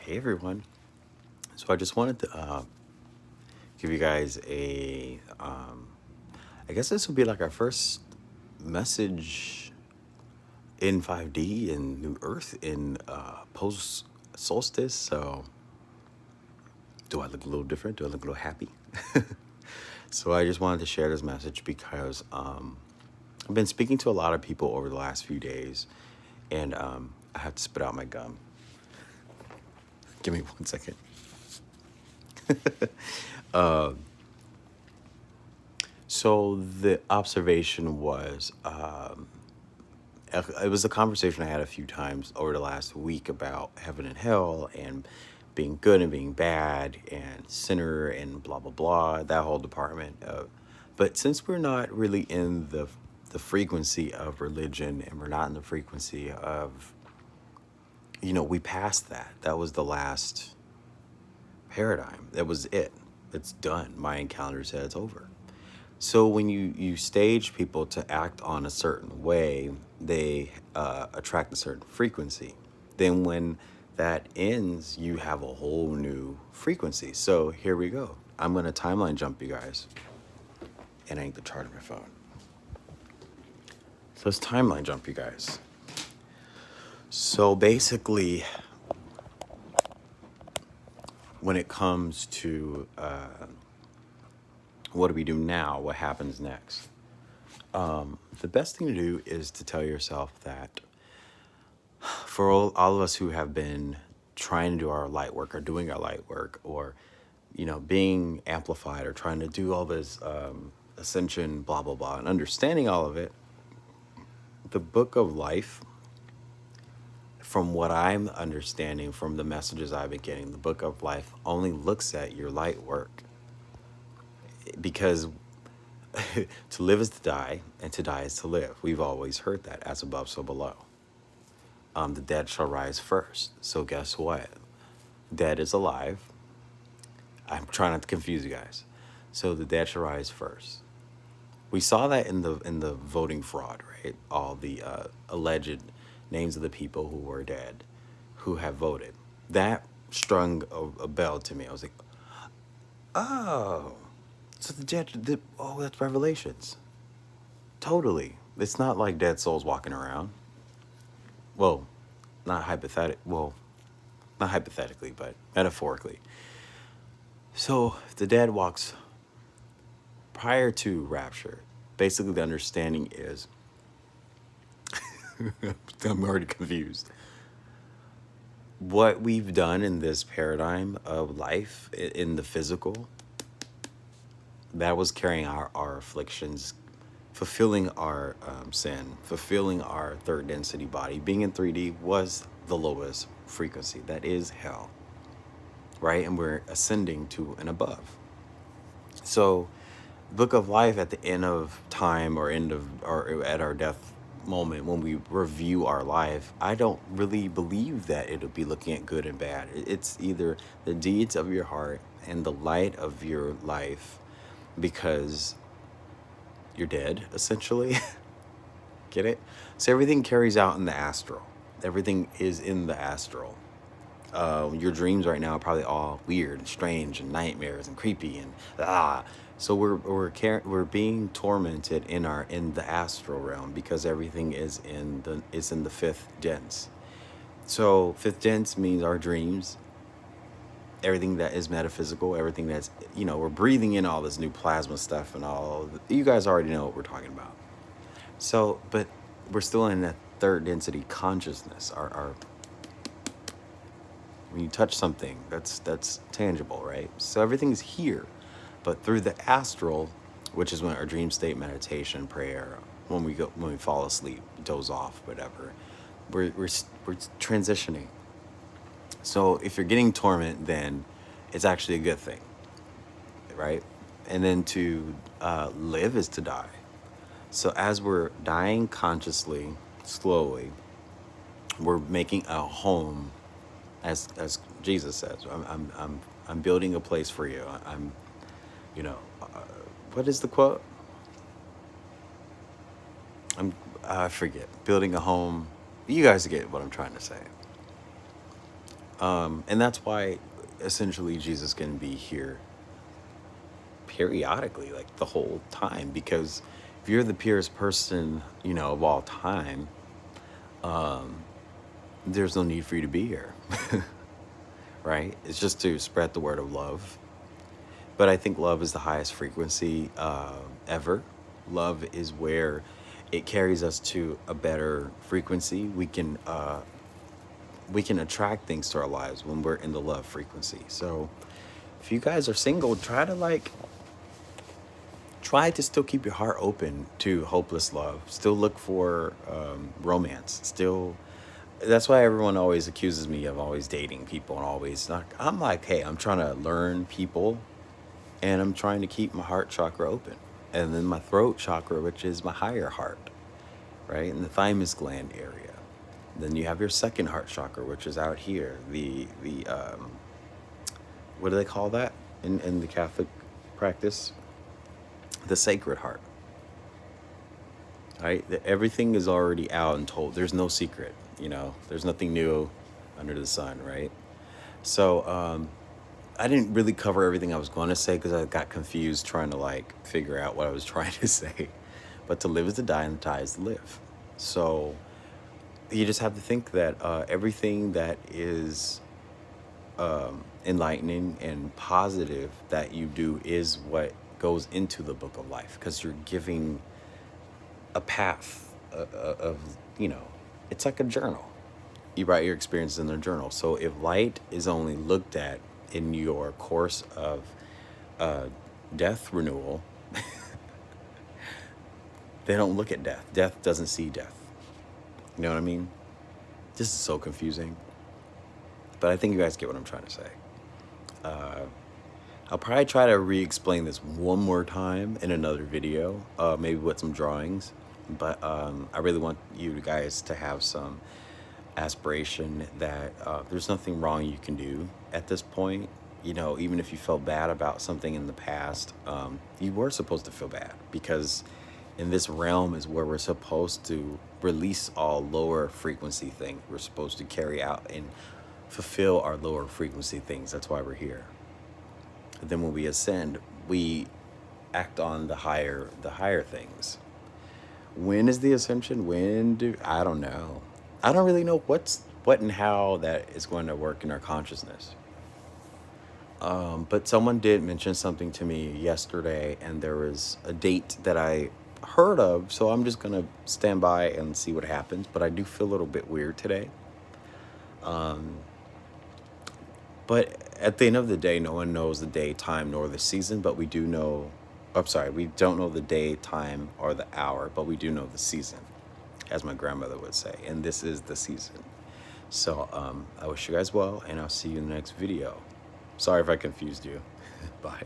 Hey everyone. So I just wanted to give you guys I guess this will be like our first message in 5D in New Earth in post solstice. So do I look a little different? Do I look a little happy? So I just wanted to share this message because I've been speaking to a lot of people over the last few days, and I have to spit out my gum. Give me 1 second. So the observation was it was a conversation I had a few times over the last week about heaven and hell and being good and being bad and sinner and blah blah blah, that whole department. But since we're not really in the frequency of religion, and we're not in the frequency of, we passed that. That was the last paradigm. That was it. It's done. Mayan calendar said it's over. So when you stage people to act on a certain way, they attract a certain frequency. Then when that ends, you have a whole new frequency. So here we go. I'm going to timeline jump you guys. And I need to charge my phone. So let's timeline jump you guys. So basically, when it comes to what do we do now, what happens next, the best thing to do is to tell yourself that for all of us who have been trying to do our light work or doing our light work, or being amplified, or trying to do all this ascension blah blah blah and understanding all of it, the book of life, from what I'm understanding from the messages I've been getting, the book of life only looks at your light work, because to live is to die and to die is to live. We've always heard that, as above so below. The dead shall rise first. So guess what? Dead is alive. I'm trying not to confuse you guys. So the dead shall rise first. We saw that in the voting fraud, right? All the alleged names of the people who were dead, who have voted. That strung a bell to me. I was like, oh, so the dead. Oh, that's Revelations. Totally. It's not like dead souls walking around. Well, not hypothetic. Well, not hypothetically, but metaphorically. So if the dead walks prior to rapture, basically the understanding is, I'm already confused. What we've done in this paradigm of life, in the physical, that was carrying our afflictions, fulfilling our sin, fulfilling our third density body. Being in 3D was the lowest frequency. That is hell, right? And we're ascending to and above. So, book of life, at the end of time, or at our death moment, when we review our life, I don't really believe that it'll be looking at good and bad. It's either the deeds of your heart and the light of your life, because you're dead, essentially. Get it? So everything carries out in the astral. Everything is in the astral. Your dreams right now are probably all weird and strange and nightmares and creepy and So we're being tormented in the astral realm, because everything is in the fifth dense. So fifth dense means our dreams, everything that is metaphysical, everything that's, we're breathing in all this new plasma stuff and all. You guys already know what we're talking about. So, but we're still in that third density consciousness. Our when you touch something, that's tangible, right? So everything's here, but through the astral, which is when our dream state, meditation, prayer, when we fall asleep, doze off, whatever, we're transitioning. So if you're getting torment, then it's actually a good thing, right? And then to live is to die. So as we're dying consciously, slowly, we're making a home, as Jesus says. I'm building a place for you. I'm, you know, uh, what is the quote? I forget. Building a home. You guys get what I'm trying to say. And that's why essentially Jesus can be here periodically, like the whole time, because if you're the purest person, of all time, there's no need for you to be here, right? It's just to spread the word of love. But I think love is the highest frequency ever. Love is where it carries us to a better frequency. We can attract things to our lives when we're in the love frequency. So if you guys are single, try to still keep your heart open to hopeless love. Still look for romance. Still, that's why everyone always accuses me of always dating people and always not. I'm like, hey, I'm trying to learn people, and I'm trying to keep my heart chakra open, and then my throat chakra, which is my higher heart, right, in the thymus gland area. Then you have your second heart chakra, which is out here. The what do they call that in the Catholic practice? The Sacred Heart. Right? Everything is already out and told. There's no secret. There's nothing new under the sun, right? So I didn't really cover everything I was going to say because I got confused trying to figure out what I was trying to say. But to live is to die, and to die is to live. So you just have to think that everything that is enlightening and positive that you do is what goes into the book of life, because you're giving a path of, it's like a journal. You write your experiences in a journal. So if light is only looked at in your course of death renewal, they don't look at death. Death doesn't see death. You know what I mean? This is so confusing. But I think you guys get what I'm trying to say. I'll probably try to re-explain this one more time in another video, maybe with some drawings. But I really want you guys to have some aspiration that there's nothing wrong you can do at this point. Even if you felt bad about something in the past, you were supposed to feel bad, because in this realm is where we're supposed to release all lower frequency things. We're supposed to carry out and fulfill our lower frequency things. That's why we're here. And then when we ascend, we act on the higher things. When is the ascension? I don't know. I don't really know what and how that is going to work in our consciousness. But someone did mention something to me yesterday, and there was a date that I heard of, so I'm just going to stand by and see what happens. But I do feel a little bit weird today. But at the end of the day, no one knows the day, time, nor the season, but we do know, we don't know the day, time, or the hour, but we do know the season, as my grandmother would say, and this is the season. So I wish you guys well, and I'll see you in the next video. Sorry if I confused you. Bye.